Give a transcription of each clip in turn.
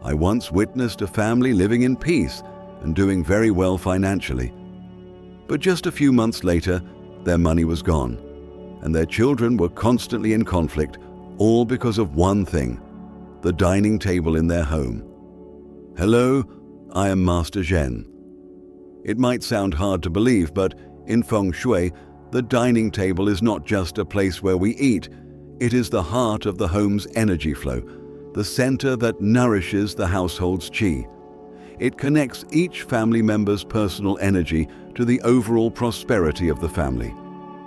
I once witnessed a family living in peace and doing very well financially. But just a few months later, their money was gone, and their children were constantly in conflict, all because of one thing: the dining table in their home. Hello, I am Master Zhen. It might sound hard to believe, but in Feng Shui, the dining table is not just a place where we eat. It is the heart of the home's energy flow, the center that nourishes the household's qi. It connects each family member's personal energy to the overall prosperity of the family.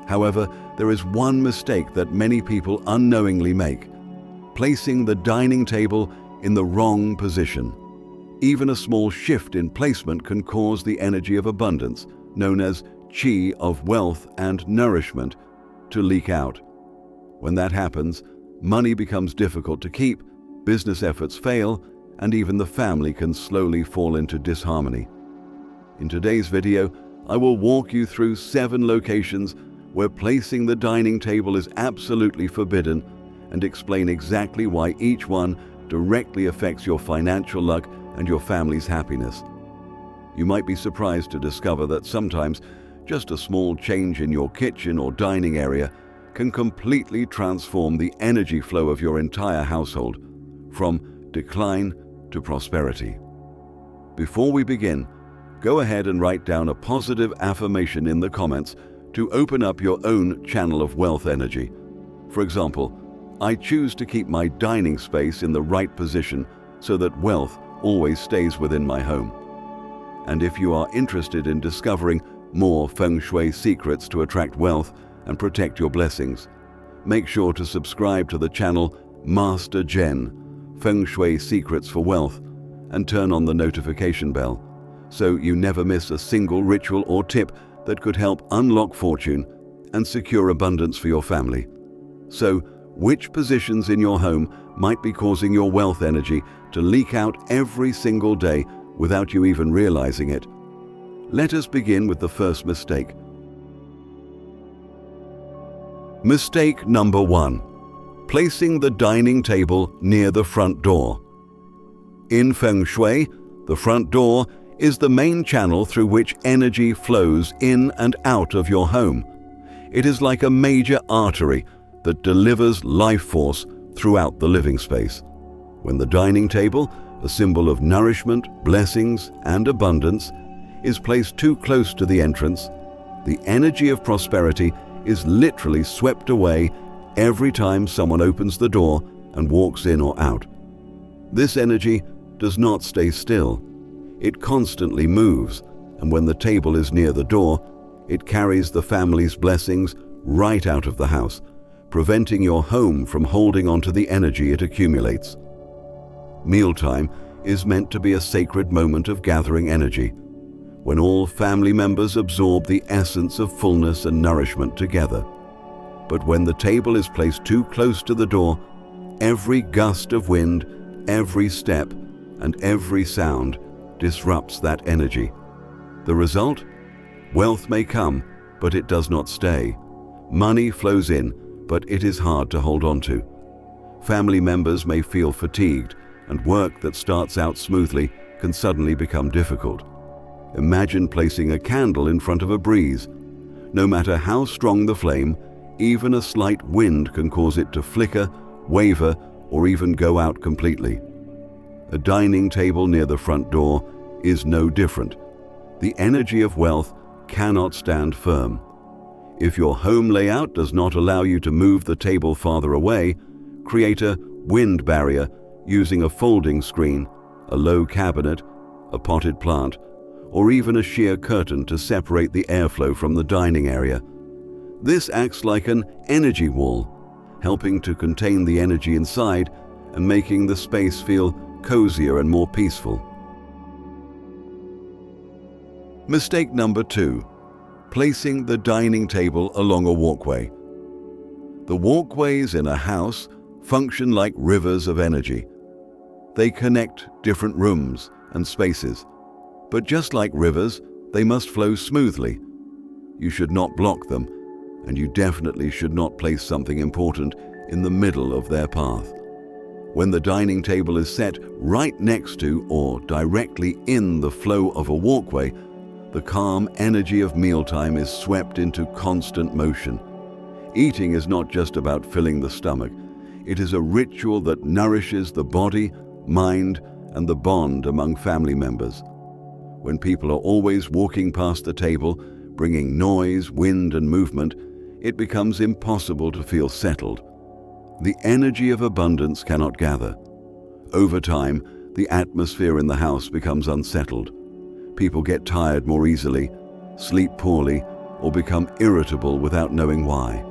However, there is one mistake that many people unknowingly make: placing the dining table in the wrong position. Even a small shift in placement can cause the energy of abundance, known as qi of wealth and nourishment, to leak out. When that happens, money becomes difficult to keep, business efforts fail, and even the family can slowly fall into disharmony. In today's video, I will walk you through 7 locations where placing the dining table is absolutely forbidden, and explain exactly why each one directly affects your financial luck and your family's happiness. You might be surprised to discover that sometimes just a small change in your kitchen or dining area can completely transform the energy flow of your entire household, from decline to prosperity. Before we begin, go ahead and write down a positive affirmation in the comments to open up your own channel of wealth energy. For example, I choose to keep my dining space in the right position so that wealth always stays within my home. And if you are interested in discovering more Feng Shui secrets to attract wealth and protect your blessings, make sure to subscribe to the channel Master Zhen, Feng Shui Secrets for Wealth, and turn on the notification bell so you never miss a single ritual or tip that could help unlock fortune and secure abundance for your family. So, which positions in your home might be causing your wealth energy to leak out every single day without you even realizing it? Let us begin with the first mistake. Mistake number 1: placing the dining table near the front door. In Feng Shui, the front door is the main channel through which energy flows in and out of your home. It is like a major artery that delivers life force throughout the living space. When the dining table, a symbol of nourishment, blessings, and abundance, is placed too close to the entrance, the energy of prosperity is literally swept away every time someone opens the door and walks in or out. This energy does not stay still. It constantly moves, and when the table is near the door, it carries the family's blessings right out of the house, preventing your home from holding onto the energy it accumulates. Mealtime is meant to be a sacred moment of gathering energy, when all family members absorb the essence of fullness and nourishment together. But when the table is placed too close to the door, every gust of wind, every step, and every sound disrupts that energy. The result? Wealth may come, but it does not stay. Money flows in, but it is hard to hold on to. Family members may feel fatigued, and work that starts out smoothly can suddenly become difficult. Imagine placing a candle in front of a breeze. No matter how strong the flame, even a slight wind can cause it to flicker, waver, or even go out completely. A dining table near the front door is no different. The energy of wealth cannot stand firm. If your home layout does not allow you to move the table farther away, create a wind barrier using a folding screen, a low cabinet, a potted plant, or even a sheer curtain to separate the airflow from the dining area. This acts like an energy wall, helping to contain the energy inside and making the space feel cozier and more peaceful. Mistake number 2: placing the dining table along a walkway. The walkways in a house function like rivers of energy. They connect different rooms and spaces, but just like rivers, they must flow smoothly. You should not block them, and you definitely should not place something important in the middle of their path. When the dining table is set right next to or directly in the flow of a walkway, the calm energy of mealtime is swept into constant motion. Eating is not just about filling the stomach. It is a ritual that nourishes the body, mind, and the bond among family members. When people are always walking past the table, bringing noise, wind, and movement, it becomes impossible to feel settled. The energy of abundance cannot gather. Over time, the atmosphere in the house becomes unsettled. People get tired more easily, sleep poorly, or become irritable without knowing why.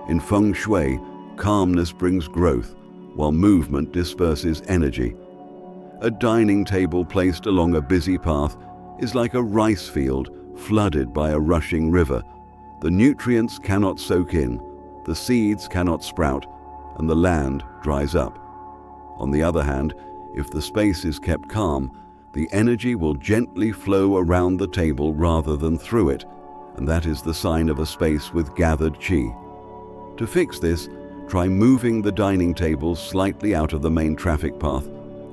In Feng Shui, calmness brings growth, while movement disperses energy. A dining table placed along a busy path is like a rice field flooded by a rushing river. The nutrients cannot soak in, the seeds cannot sprout, and the land dries up. On the other hand, if the space is kept calm, the energy will gently flow around the table rather than through it, and that is the sign of a space with gathered qi. To fix this, try moving the dining table slightly out of the main traffic path,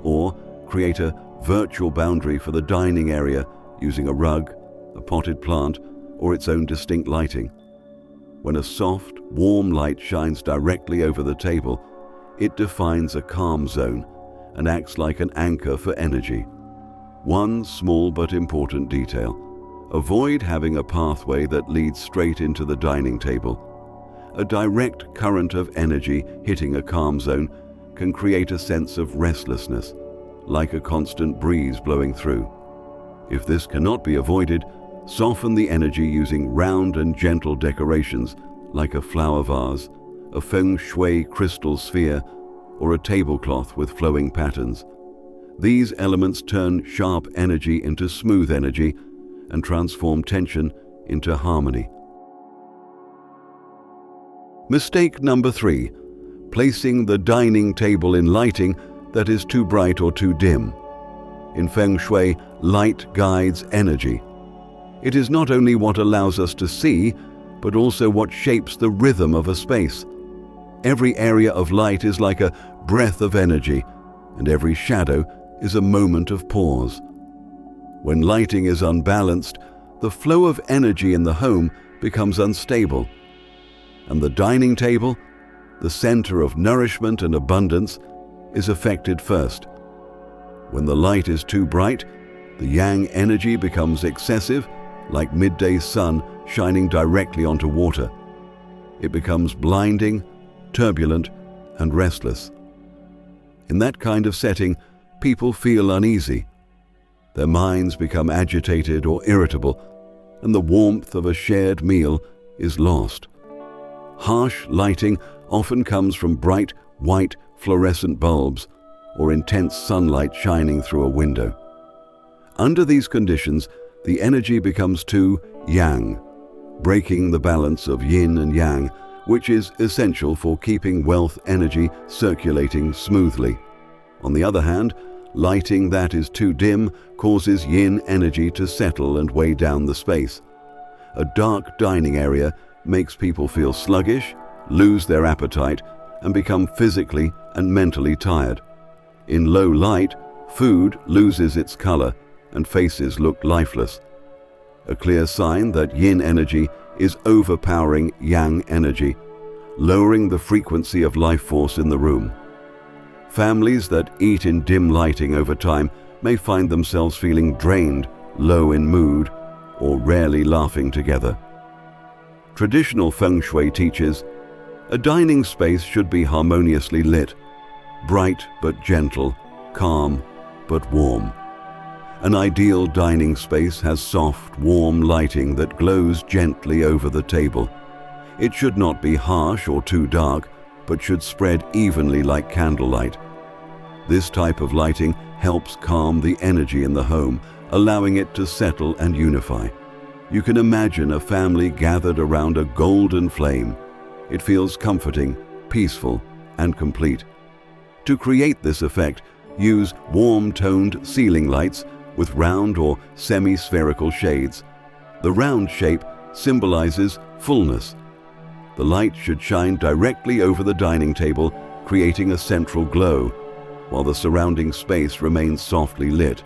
or create a virtual boundary for the dining area using a rug, a potted plant, or its own distinct lighting. When a soft, warm light shines directly over the table, it defines a calm zone and acts like an anchor for energy. One small but important detail: avoid having a pathway that leads straight into the dining table. A direct current of energy hitting a calm zone can create a sense of restlessness, like a constant breeze blowing through. If this cannot be avoided, soften the energy using round and gentle decorations like a flower vase, a Feng Shui crystal sphere, or a tablecloth with flowing patterns. These elements turn sharp energy into smooth energy and transform tension into harmony. Mistake number 3: placing the dining table in lighting that is too bright or too dim. In Feng Shui, light guides energy. It is not only what allows us to see, but also what shapes the rhythm of a space. Every area of light is like a breath of energy, and every shadow is a moment of pause. When lighting is unbalanced, the flow of energy in the home becomes unstable. And the dining table, the center of nourishment and abundance, is affected first. When the light is too bright, the yang energy becomes excessive, like midday sun shining directly onto water. It becomes blinding, turbulent, and restless. In that kind of setting, people feel uneasy. Their minds become agitated or irritable, and the warmth of a shared meal is lost. Harsh lighting often comes from bright, white, fluorescent bulbs or intense sunlight shining through a window. Under these conditions, the energy becomes too yang, breaking the balance of yin and yang, which is essential for keeping wealth energy circulating smoothly. On the other hand, lighting that is too dim causes yin energy to settle and weigh down the space. A dark dining area makes people feel sluggish, lose their appetite, and become physically and mentally tired. In low light, food loses its color and faces look lifeless. A clear sign that yin energy is overpowering yang energy, lowering the frequency of life force in the room. Families that eat in dim lighting over time may find themselves feeling drained, low in mood, or rarely laughing together. Traditional Feng Shui teaches a dining space should be harmoniously lit, bright but gentle, calm but warm. An ideal dining space has soft, warm lighting that glows gently over the table. It should not be harsh or too dark, but should spread evenly like candlelight. This type of lighting helps calm the energy in the home, allowing it to settle and unify. You can imagine a family gathered around a golden flame. It feels comforting, peaceful, and complete. To create this effect, use warm-toned ceiling lights with round or semi-spherical shades. The round shape symbolizes fullness. The light should shine directly over the dining table, creating a central glow, while the surrounding space remains softly lit.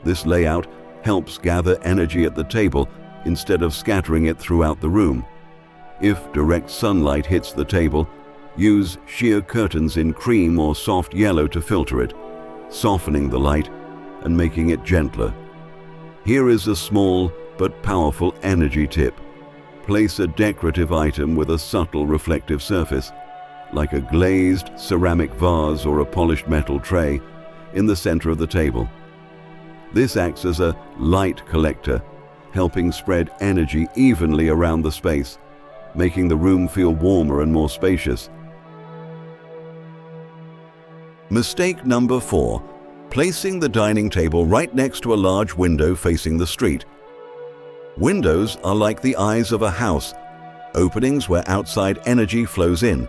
This layout helps gather energy at the table instead of scattering it throughout the room. If direct sunlight hits the table, use sheer curtains in cream or soft yellow to filter it, softening the light and making it gentler. Here is a small but powerful energy tip. Place a decorative item with a subtle reflective surface, like a glazed ceramic vase or a polished metal tray, in the center of the table. This acts as a light collector, helping spread energy evenly around the space, making the room feel warmer and more spacious. Mistake number 4. Placing the dining table right next to a large window facing the street. Windows are like the eyes of a house, openings where outside energy flows in.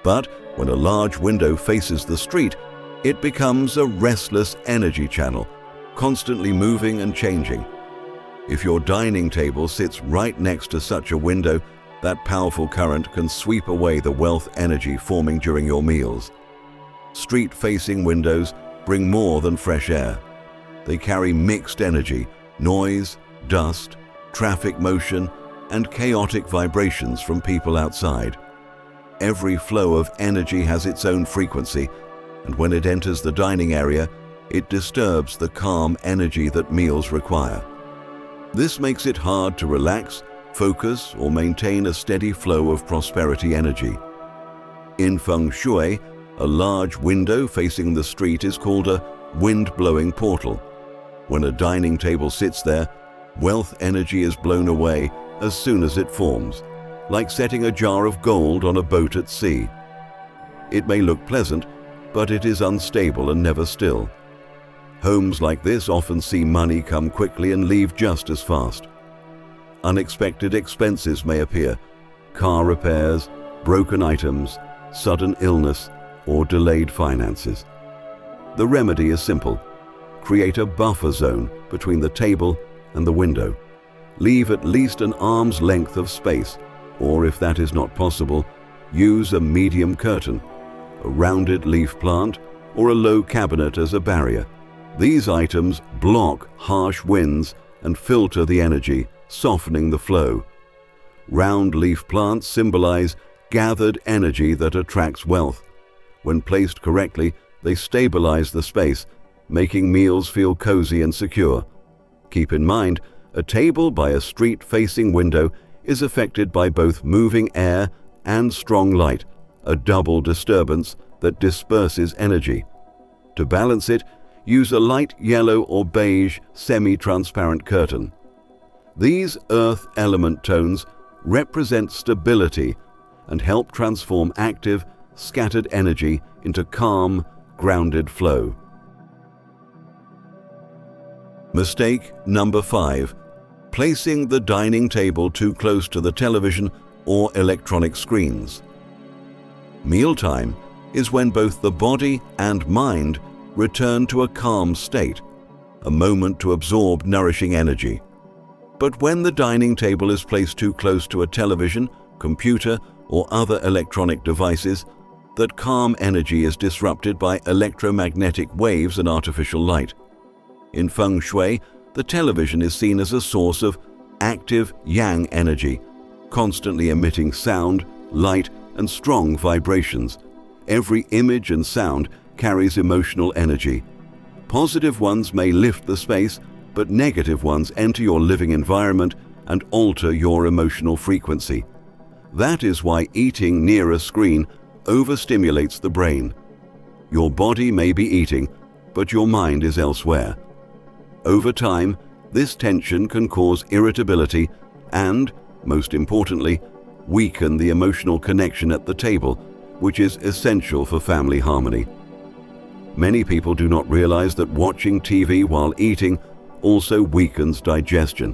But when a large window faces the street, it becomes a restless energy channel, constantly moving and changing. If your dining table sits right next to such a window, that powerful current can sweep away the wealth energy forming during your meals. Street-facing windows bring more than fresh air. They carry mixed energy, noise, dust, traffic motion, and chaotic vibrations from people outside. Every flow of energy has its own frequency, and when it enters the dining area, it disturbs the calm energy that meals require. This makes it hard to relax, focus, or maintain a steady flow of prosperity energy. In Feng Shui, a large window facing the street is called a wind-blowing portal. When a dining table sits there, wealth energy is blown away as soon as it forms, like setting a jar of gold on a boat at sea. It may look pleasant, but it is unstable and never still. Homes like this often see money come quickly and leave just as fast. Unexpected expenses may appear: car repairs, broken items, sudden illness, or delayed finances. The remedy is simple. Create a buffer zone between the table and the window. Leave at least an arm's length of space, or if that is not possible, use a medium curtain, a rounded leaf plant, or a low cabinet as a barrier. These items block harsh winds and filter the energy, softening the flow. Round leaf plants symbolize gathered energy that attracts wealth. When placed correctly, they stabilize the space, making meals feel cozy and secure. Keep in mind, a table by a street-facing window is affected by both moving air and strong light, a double disturbance that disperses energy. To balance it, use a light yellow or beige semi-transparent curtain. These earth element tones represent stability and help transform active, scattered energy into calm, grounded flow. Mistake number 5. Placing the dining table too close to the television or electronic screens. Mealtime is when both the body and mind return to a calm state, a moment to absorb nourishing energy. But when the dining table is placed too close to a television, computer, or other electronic devices, that calm energy is disrupted by electromagnetic waves and artificial light. In Feng Shui, the television is seen as a source of active yang energy, constantly emitting sound, light, and strong vibrations. Every image and sound carries emotional energy. Positive ones may lift the space, but negative ones enter your living environment and alter your emotional frequency. That is why eating near a screen overstimulates the brain. Your body may be eating, but your mind is elsewhere. Over time, this tension can cause irritability and, most importantly, weaken the emotional connection at the table, which is essential for family harmony. Many people do not realize that watching TV while eating also weakens digestion.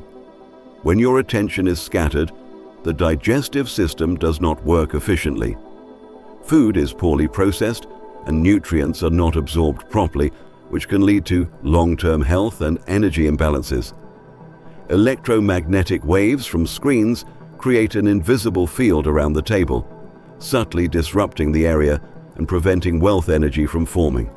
When your attention is scattered, the digestive system does not work efficiently. Food is poorly processed and nutrients are not absorbed properly, which can lead to long-term health and energy imbalances. Electromagnetic waves from screens create an invisible field around the table, subtly disrupting the area and preventing wealth energy from forming.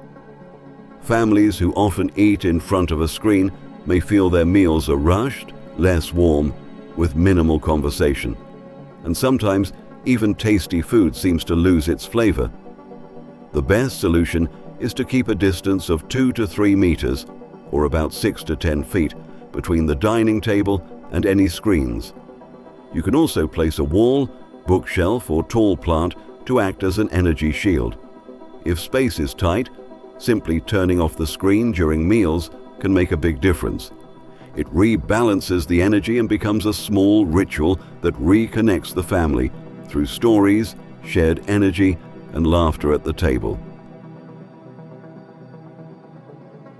Families who often eat in front of a screen may feel their meals are rushed, less warm, with minimal conversation. And sometimes even tasty food seems to lose its flavor. The best solution is to keep a distance of 2 to 3 meters, or about 6 to 10 feet, between the dining table and any screens. You can also place a wall, bookshelf, or tall plant to act as an energy shield. If space is tight, simply turning off the screen during meals can make a big difference. It rebalances the energy and becomes a small ritual that reconnects the family through stories, shared energy, and laughter at the table.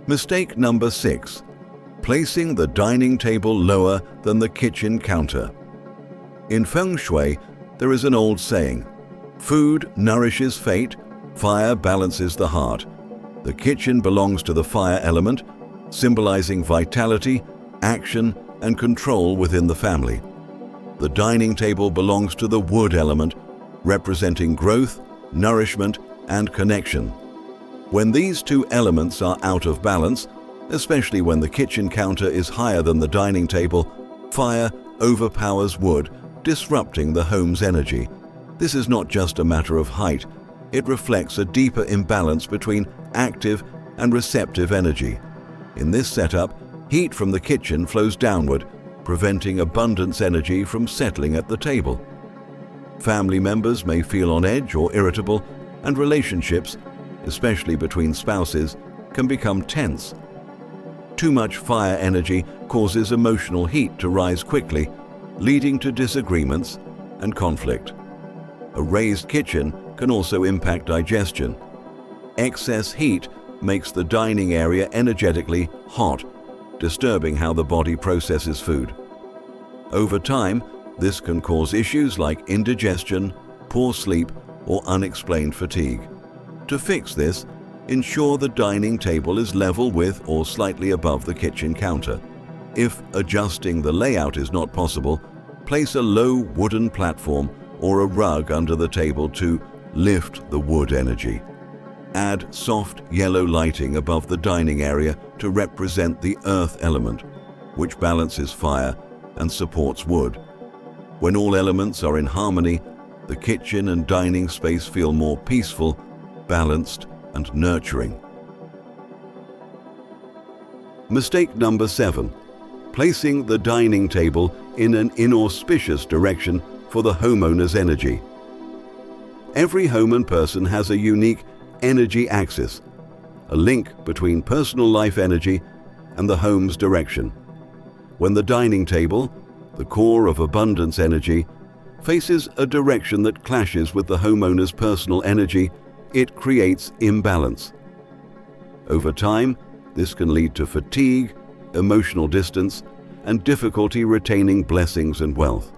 Mistake number 6. Placing the dining table lower than the kitchen counter. In Feng Shui, there is an old saying, "Food nourishes fate, fire balances the heart." The kitchen belongs to the fire element, symbolizing vitality, action, and control within the family. The dining table belongs to the wood element, representing growth, nourishment, and connection. When these two elements are out of balance, especially when the kitchen counter is higher than the dining table, fire overpowers wood, disrupting the home's energy. This is not just a matter of height. It reflects a deeper imbalance between active and receptive energy. In this setup, heat from the kitchen flows downward, preventing abundance energy from settling at the table. Family members may feel on edge or irritable, and relationships, especially between spouses, can become tense. Too much fire energy causes emotional heat to rise quickly, leading to disagreements and conflict. A raised kitchen can also impact digestion. Excess heat makes the dining area energetically hot, disturbing how the body processes food. Over time, this can cause issues like indigestion, poor sleep, or unexplained fatigue. To fix this, ensure the dining table is level with or slightly above the kitchen counter. If adjusting the layout is not possible, place a low wooden platform or a rug under the table to lift the wood energy. Add soft yellow lighting above the dining area to represent the earth element, which balances fire and supports wood. When all elements are in harmony, the kitchen and dining space feel more peaceful, balanced, and nurturing. Mistake number 7. Placing the dining table in an inauspicious direction for the homeowner's energy. Every home and person has a unique energy axis, a link between personal life energy and the home's direction. When the dining table, the core of abundance energy, faces a direction that clashes with the homeowner's personal energy, it creates imbalance. Over time, this can lead to fatigue, emotional distance, and difficulty retaining blessings and wealth.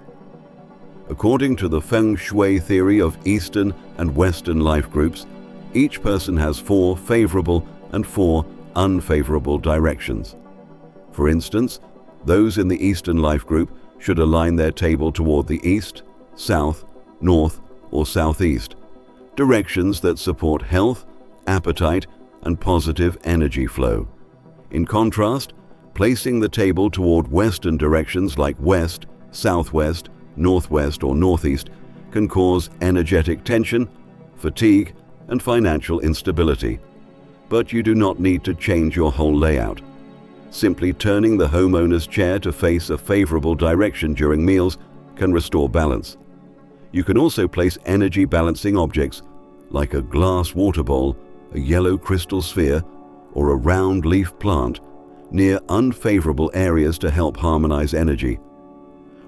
According to the Feng Shui theory of Eastern and Western life groups, each person has 4 favorable and 4 unfavorable directions. For instance, those in the Eastern life group should align their table toward the east, south, north, or southeast, directions that support health, appetite, and positive energy flow. In contrast, placing the table toward Western directions like west, southwest, northwest, or northeast can cause energetic tension, fatigue, and financial instability. But you do not need to change your whole layout. Simply turning the homeowner's chair to face a favorable direction during meals can restore balance. You can also place energy balancing objects like a glass water bowl, a yellow crystal sphere, or a round leaf plant near unfavorable areas to help harmonize energy.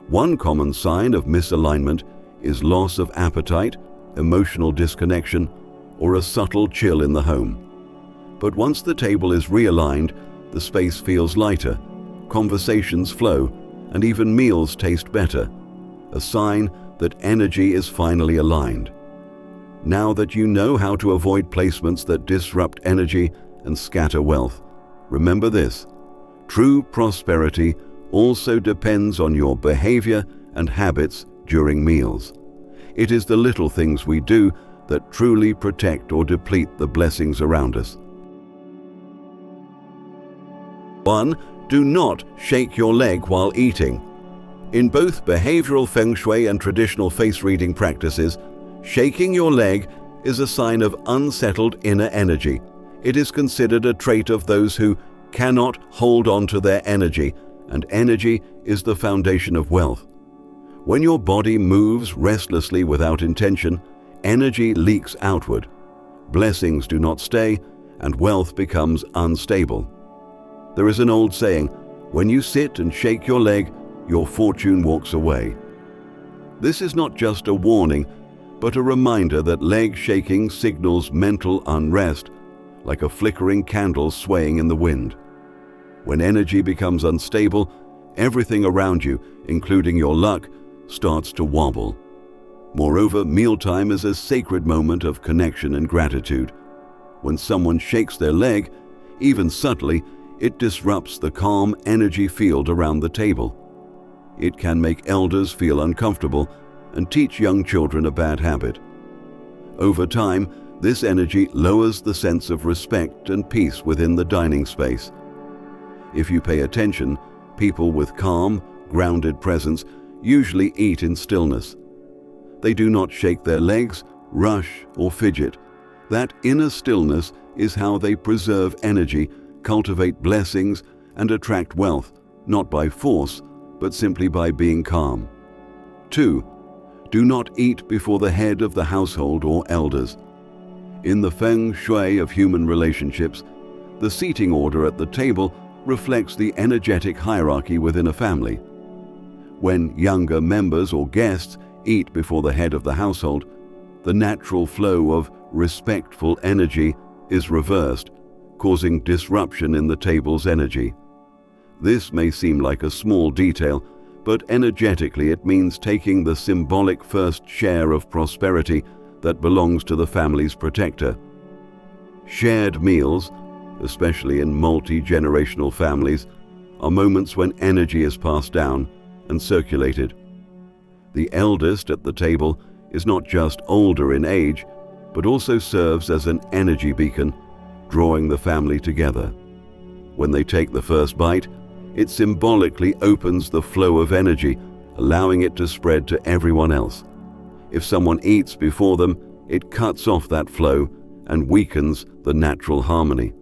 One common sign of misalignment is loss of appetite, emotional disconnection, or a subtle chill in the home. But once the table is realigned, the space feels lighter, conversations flow, and even meals taste better, a sign that energy is finally aligned. Now that you know how to avoid placements that disrupt energy and scatter wealth, remember this: true prosperity also depends on your behavior and habits during meals. It is the little things we do that truly protect or deplete the blessings around us. 1. Do not shake your leg while eating. In both behavioral Feng Shui and traditional face reading practices, shaking your leg is a sign of unsettled inner energy. It is considered a trait of those who cannot hold on to their energy, and energy is the foundation of wealth. When your body moves restlessly without intention, energy leaks outward. Blessings do not stay, and wealth becomes unstable. There is an old saying, "When you sit and shake your leg, your fortune walks away." This is not just a warning, but a reminder that leg shaking signals mental unrest, like a flickering candle swaying in the wind. When energy becomes unstable, everything around you, including your luck, starts to wobble. Moreover, mealtime is a sacred moment of connection and gratitude. When someone shakes their leg, even subtly, it disrupts the calm energy field around the table. It can make elders feel uncomfortable and teach young children a bad habit. Over time, this energy lowers the sense of respect and peace within the dining space. If you pay attention, people with calm, grounded presence usually eat in stillness. They do not shake their legs, rush, or fidget. That inner stillness is how they preserve energy, cultivate blessings, and attract wealth, not by force, but simply by being calm. 2. Do not eat before the head of the household or elders. In the Feng Shui of human relationships, the seating order at the table reflects the energetic hierarchy within a family. When younger members or guests eat before the head of the household, the natural flow of respectful energy is reversed, causing disruption in the table's energy. This may seem like a small detail, but energetically it means taking the symbolic first share of prosperity that belongs to the family's protector. Shared meals, especially in multi-generational families, are moments when energy is passed down and circulated. The eldest at the table is not just older in age, but also serves as an energy beacon, drawing the family together. When they take the first bite, it symbolically opens the flow of energy, allowing it to spread to everyone else. If someone eats before them, it cuts off that flow and weakens the natural harmony.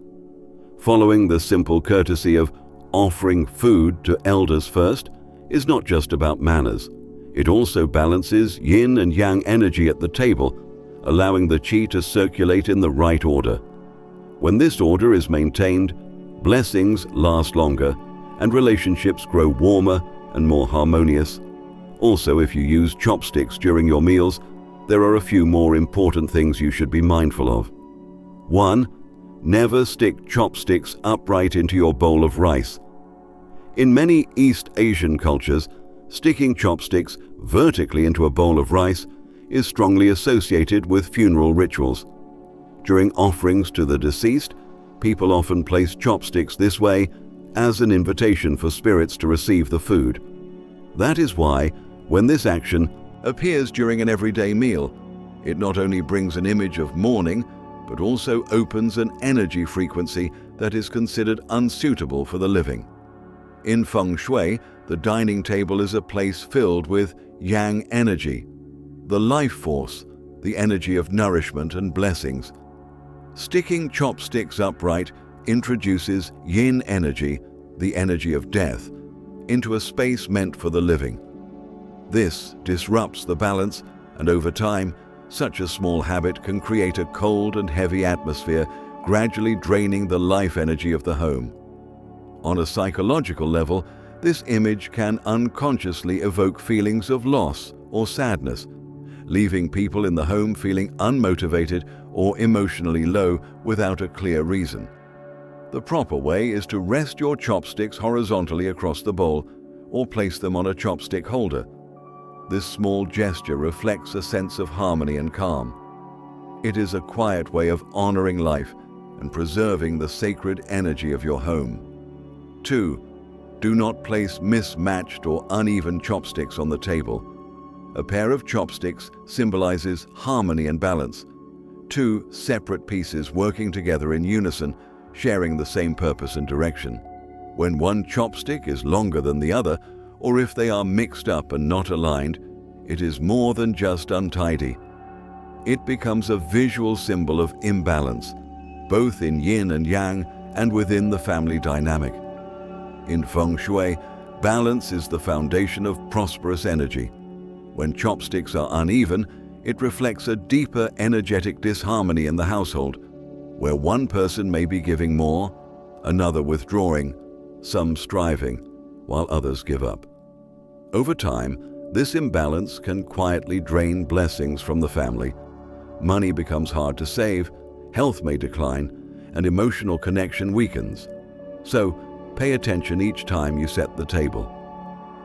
Following the simple courtesy of offering food to elders first is not just about manners. It also balances yin and yang energy at the table, allowing the qi to circulate in the right order. When this order is maintained, blessings last longer and relationships grow warmer and more harmonious. Also, if you use chopsticks during your meals, there are a few more important things you should be mindful of. 1. Never stick chopsticks upright into your bowl of rice. In many East Asian cultures, sticking chopsticks vertically into a bowl of rice is strongly associated with funeral rituals. During offerings to the deceased, people often place chopsticks this way as an invitation for spirits to receive the food. That is why, when this action appears during an everyday meal, it not only brings an image of mourning, but also opens an energy frequency that is considered unsuitable for the living. In Feng Shui, the dining table is a place filled with yang energy, the life force, the energy of nourishment and blessings. Sticking chopsticks upright introduces yin energy, the energy of death, into a space meant for the living. This disrupts the balance, and over time, such a small habit can create a cold and heavy atmosphere, gradually draining the life energy of the home. On a psychological level, this image can unconsciously evoke feelings of loss or sadness, leaving people in the home feeling unmotivated or emotionally low without a clear reason. The proper way is to rest your chopsticks horizontally across the bowl or place them on a chopstick holder. This small gesture reflects a sense of harmony and calm. It is a quiet way of honoring life and preserving the sacred energy of your home. 2. Do not place mismatched or uneven chopsticks on the table. A pair of chopsticks symbolizes harmony and balance, two separate pieces working together in unison, sharing the same purpose and direction. When one chopstick is longer than the other, or if they are mixed up and not aligned, it is more than just untidy. It becomes a visual symbol of imbalance, both in yin and yang and within the family dynamic. In Feng Shui, balance is the foundation of prosperous energy. When chopsticks are uneven, it reflects a deeper energetic disharmony in the household, where one person may be giving more, another withdrawing, some striving, while others give up. Over time, this imbalance can quietly drain blessings from the family. Money becomes hard to save, health may decline, and emotional connection weakens. So, pay attention each time you set the table.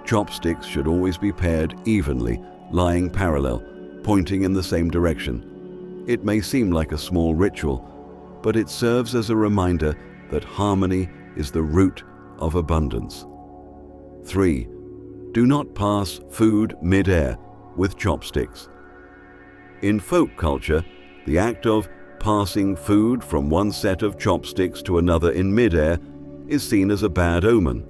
Chopsticks should always be paired evenly, lying parallel, pointing in the same direction. It may seem like a small ritual, but it serves as a reminder that harmony is the root of abundance. 3. Do not pass food mid-air with chopsticks. In folk culture, the act of passing food from one set of chopsticks to another in mid-air is seen as a bad omen.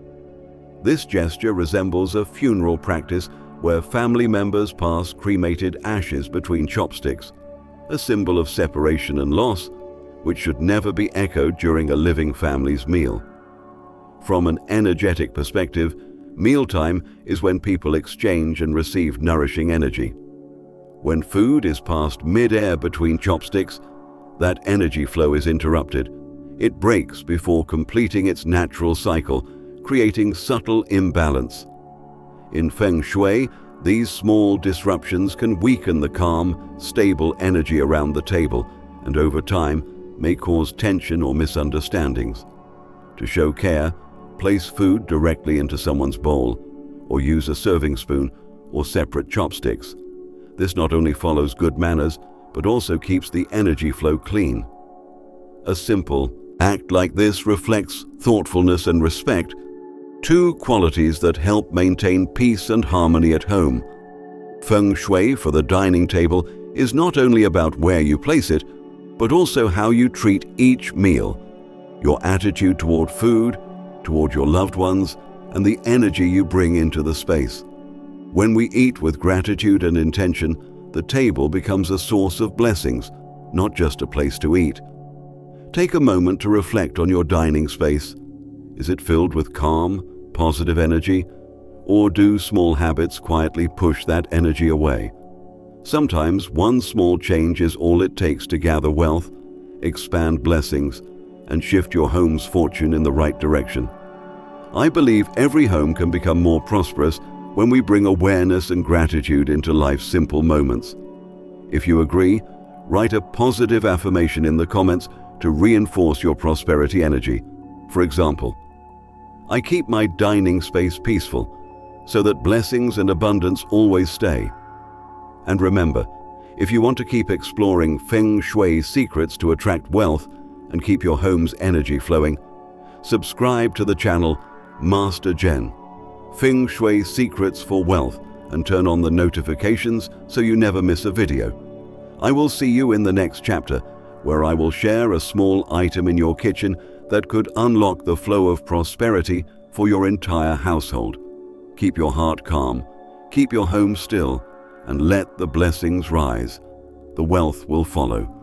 This gesture resembles a funeral practice where family members pass cremated ashes between chopsticks, a symbol of separation and loss, which should never be echoed during a living family's meal. From an energetic perspective, mealtime is when people exchange and receive nourishing energy. When food is passed mid-air between chopsticks, that energy flow is interrupted. It breaks before completing its natural cycle, creating subtle imbalance. In Feng Shui, these small disruptions can weaken the calm, stable energy around the table, and over time may cause tension or misunderstandings. To show care, place food directly into someone's bowl, or use a serving spoon or separate chopsticks. This not only follows good manners, but also keeps the energy flow clean. A simple act like this reflects thoughtfulness and respect, two qualities that help maintain peace and harmony at home. Feng Shui for the dining table is not only about where you place it, but also how you treat each meal, your attitude toward food, toward your loved ones, and the energy you bring into the space. When we eat with gratitude and intention, the table becomes a source of blessings, not just a place to eat. Take a moment to reflect on your dining space. Is it filled with calm, positive energy, or do small habits quietly push that energy away? Sometimes one small change is all it takes to gather wealth, expand blessings, and shift your home's fortune in the right direction. I believe every home can become more prosperous when we bring awareness and gratitude into life's simple moments. If you agree, write a positive affirmation in the comments to reinforce your prosperity energy. For example, I keep my dining space peaceful so that blessings and abundance always stay. And remember, if you want to keep exploring Feng Shui secrets to attract wealth and keep your home's energy flowing, subscribe to the channel Master Zhen, Feng Shui Secrets for Wealth, and turn on the notifications so you never miss a video. I will see you in the next chapter, where I will share a small item in your kitchen that could unlock the flow of prosperity for your entire household. Keep your heart calm, keep your home still, and let the blessings rise. The wealth will follow.